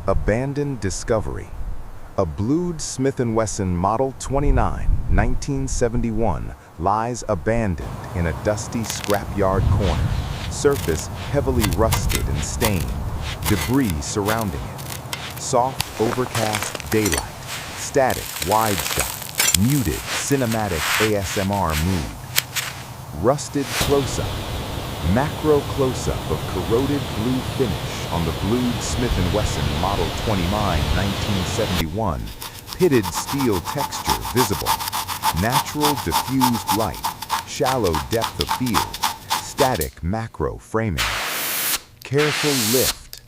Abandoned discovery. A blued Smith & Wesson Model 29, 1971 lies abandoned in a dusty scrapyard corner. Surface heavily rusted and stained. Debris surrounding it. Soft, overcast daylight. Static wide shot. Muted cinematic ASMR mood. Rusted close-up. Macro close-up of corroded blue finish on the blued Smith & Wesson Model 29, 1971. Pitted steel texture visible. Natural diffused light. Shallow depth of field. Static macro framing. Careful lift.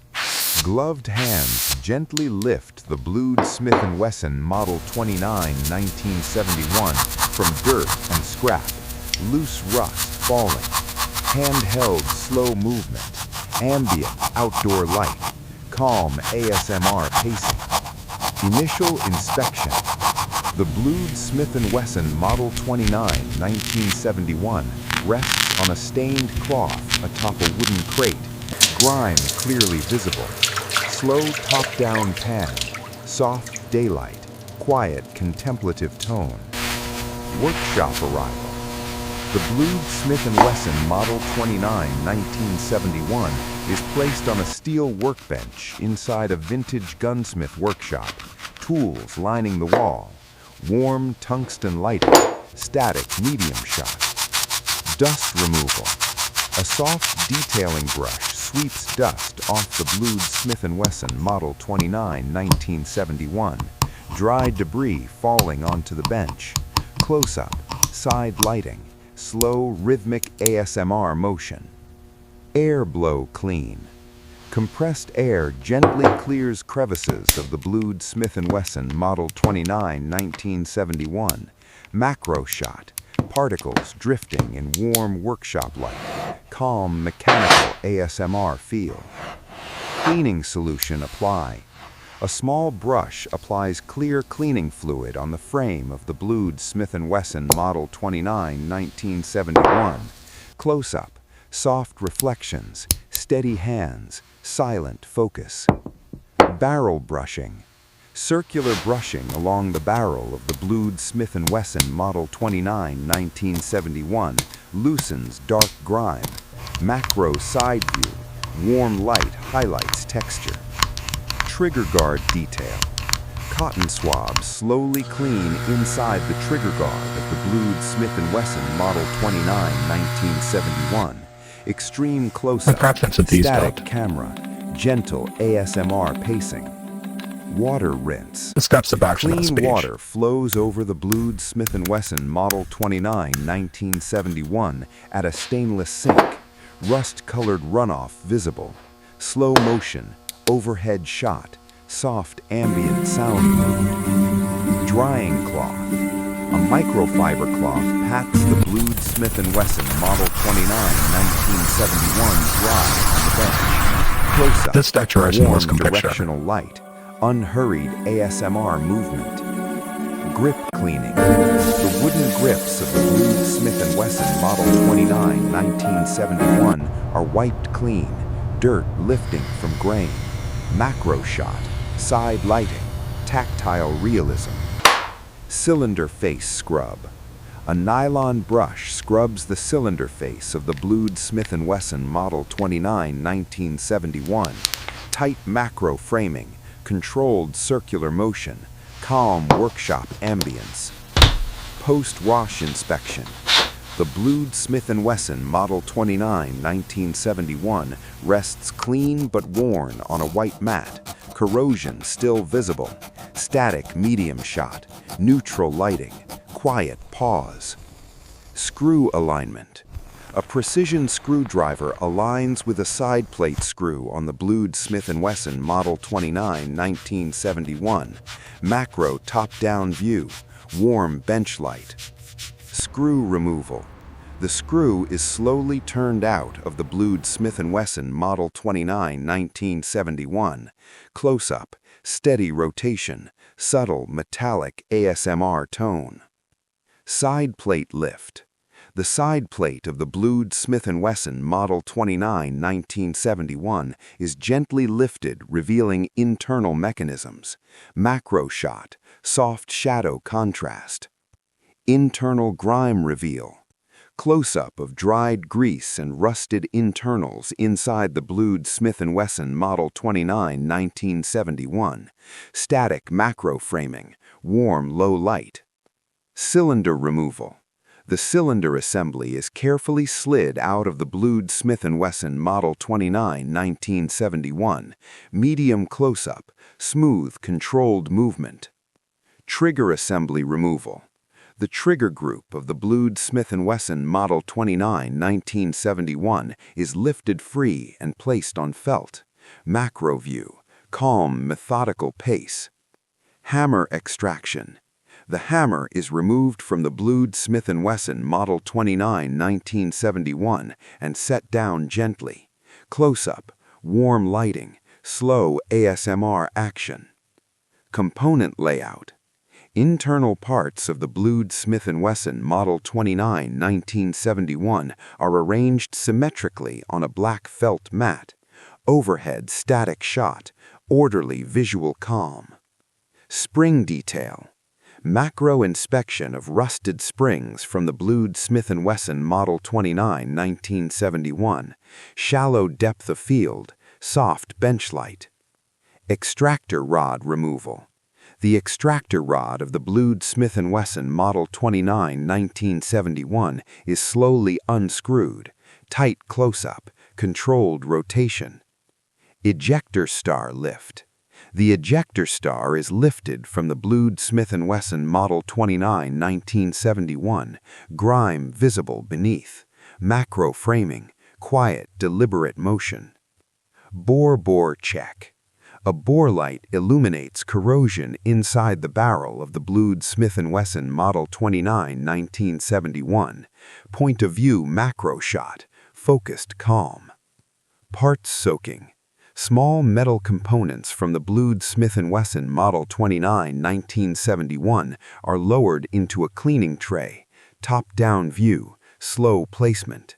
Gloved hands gently lift the blued Smith & Wesson Model 29, 1971 from dirt and scrap. Loose rust falling. Handheld slow movement. Ambient outdoor light. Calm ASMR pacing. Initial inspection. The blued Smith & Wesson Model 29, 1971 rests on a stained cloth atop a wooden crate. Grime clearly visible. Slow top-down pan. Soft daylight. Quiet contemplative tone. Workshop arrival. The blued Smith & Wesson Model 29, 1971 is placed on a steel workbench inside a vintage gunsmith workshop. Tools lining the wall. Warm tungsten lighting. Static medium shot. Dust removal. A soft detailing brush sweeps dust off the blued Smith & Wesson Model 29, 1971. Dry debris falling onto the bench. Close-up. Side lighting. Slow, rhythmic ASMR motion. Air blow clean. Compressed air gently clears crevices of the blued Smith & Wesson Model 29, 1971. Macro shot. Particles drifting in warm workshop light. Calm mechanical ASMR feel. Cleaning solution apply. A small brush applies clear cleaning fluid on the frame of the blued Smith & Wesson Model 29, 1971. Close-up, soft reflections, steady hands, silent focus. Barrel brushing. Circular brushing along the barrel of the blued Smith & Wesson Model 29, 1971 loosens dark grime. Macro side view. Warm light highlights texture. Trigger guard detail. Cotton swabs slowly clean inside the trigger guard of the blued Smith & Wesson Model 29, 1971. Extreme close-up, static camera, gentle ASMR pacing. Water rinse. Clean water flows over the blued Smith & Wesson Model 29, 1971 at a stainless sink. Rust-colored runoff visible. Slow motion. Overhead shot, soft ambient sound mood. Drying cloth. A microfiber cloth pats the blued Smith & Wesson Model 29, 1971 dry on the bench. Close-up, This decoration was warm compared. directional light, unhurried ASMR movement. Grip cleaning. The wooden grips of the blued Smith & Wesson Model 29, 1971 are wiped clean, dirt lifting from grain. Macro shot, side lighting, tactile realism. Cylinder face scrub. A nylon brush scrubs the cylinder face of the blued Smith & Wesson Model 29, 1971. Tight macro framing, controlled circular motion, calm workshop ambience. Post-wash inspection. The blued Smith & Wesson Model 29, 1971 rests clean but worn on a white mat. Corrosion still visible. Static medium shot. Neutral lighting. Quiet pause. Screw alignment. A precision screwdriver aligns with a side plate screw on the blued Smith & Wesson Model 29, 1971. Macro top-down view. Warm bench light. Screw removal. The screw is slowly turned out of the blued Smith & Wesson Model 29, 1971. Close-up, steady rotation, subtle metallic ASMR tone. Side plate lift. The side plate of the blued Smith & Wesson Model 29 1971 is gently lifted, revealing internal mechanisms. Macro shot, soft shadow contrast. Internal grime reveal. Close-up of dried grease and rusted internals inside the blued Smith & Wesson Model 29 1971. Static macro framing, warm low light. Cylinder removal. The cylinder assembly is carefully slid out of the blued Smith & Wesson Model 29 1971. Medium close-up, smooth, controlled movement. Trigger assembly removal. The trigger group of the blued Smith & Wesson Model 29 1971 is lifted free and placed on felt. Macro view, calm, methodical pace. Hammer extraction. The hammer is removed from the blued Smith & Wesson Model 29 1971 and set down gently. Close-up, warm lighting, slow ASMR action. Component layout. Internal parts of the blued Smith & Wesson Model 29 1971 are arranged symmetrically on a black felt mat. Overhead static shot, orderly visual calm. Spring detail. Macro inspection of rusted springs from the blued Smith & Wesson Model 29 1971. Shallow depth of field, soft bench light. Extractor rod removal. The extractor rod of the blued Smith & Wesson Model 29 1971 is slowly unscrewed, tight close-up, controlled rotation. Ejector star lift. The ejector star is lifted from the blued Smith & Wesson Model 29 1971, grime visible beneath. Macro framing, quiet, deliberate motion. Bore check. A bore light illuminates corrosion inside the barrel of the blued Smith & Wesson Model 29 1971. Point of view macro shot, focused calm. Parts soaking. Small metal components from the blued Smith & Wesson Model 29 1971 are lowered into a cleaning tray. Top-down view, slow placement.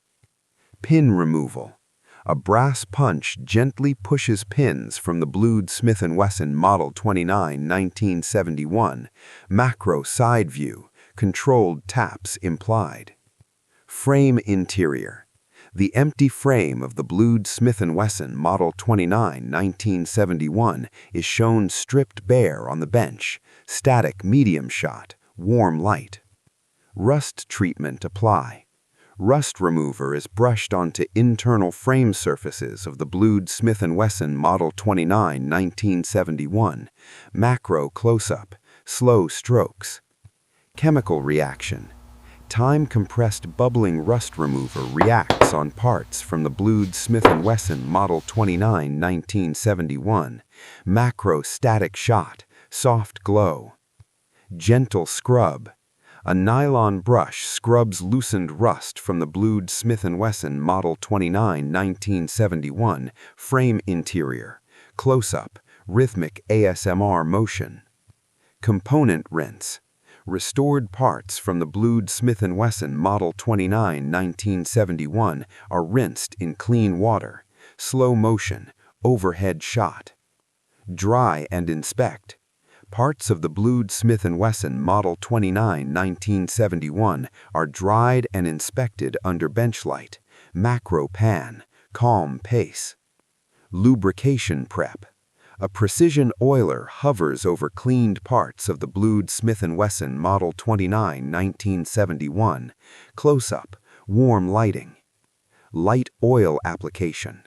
Pin removal. A brass punch gently pushes pins from the blued Smith & Wesson Model 29 1971. Macro side view, controlled taps implied. Frame interior. The empty frame of the blued Smith & Wesson Model 29 1971 is shown stripped bare on the bench. Static medium shot, warm light. Rust treatment apply. Rust remover is brushed onto internal frame surfaces of the blued Smith & Wesson Model 29 1971. Macro close-up, slow strokes. Chemical reaction. Time-compressed bubbling rust remover reacts on parts from the blued Smith & Wesson Model 29 1971. Macro static shot, soft glow. Gentle scrub. A nylon brush scrubs loosened rust from the blued Smith & Wesson Model 29 1971 frame interior. Close-up, rhythmic ASMR motion. Component rinse. Restored parts from the blued Smith & Wesson Model 29 1971 are rinsed in clean water. Slow motion, overhead shot. Dry and inspect. Parts of the blued Smith & Wesson Model 29 1971 are dried and inspected under bench light. Macro pan, calm pace. Lubrication prep. A precision oiler hovers over cleaned parts of the blued Smith & Wesson Model 29 1971. Close-up, warm lighting. Light oil application.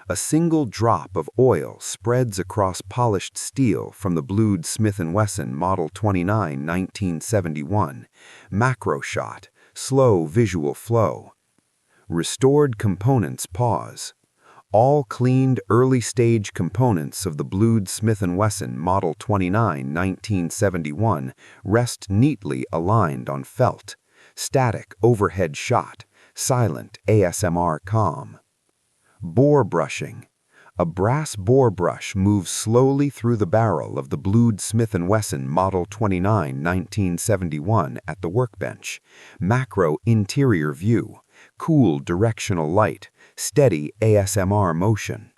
A single drop of oil spreads across polished steel from the blued Smith & Wesson Model 29 1971. Macro shot, slow visual flow. Restored components pause. All cleaned early-stage components of the blued Smith & Wesson Model 29 1971 rest neatly aligned on felt. Static overhead shot, silent ASMR calm. Bore brushing. A brass bore brush moves slowly through the barrel of the blued Smith & Wesson Model 29 1971 at the workbench. Macro interior view, cool directional light, steady ASMR motion.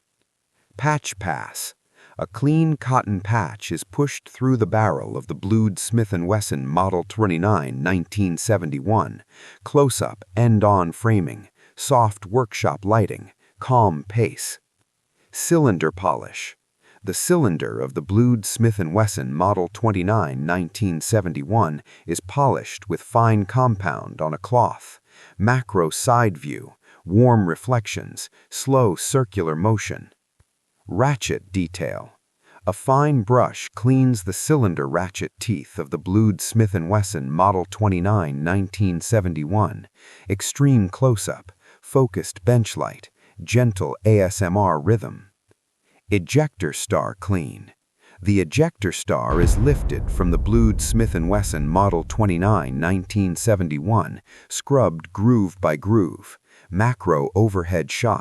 Patch pass. A clean cotton patch is pushed through the barrel of the blued Smith & Wesson Model 29 1971. Close-up, end-on framing, soft workshop lighting, calm pace. Cylinder polish. The cylinder of the blued Smith & Wesson Model 29 1971 is polished with fine compound on a cloth. Macro side view, warm reflections, slow circular motion. Ratchet detail. A fine brush cleans the cylinder ratchet teeth of the blued Smith & Wesson Model 29 1971. Extreme close-up, focused bench light, gentle ASMR rhythm. Ejector star clean. The ejector star is lifted from the blued Smith & Wesson Model 29 1971, scrubbed groove by groove. Macro overhead shot.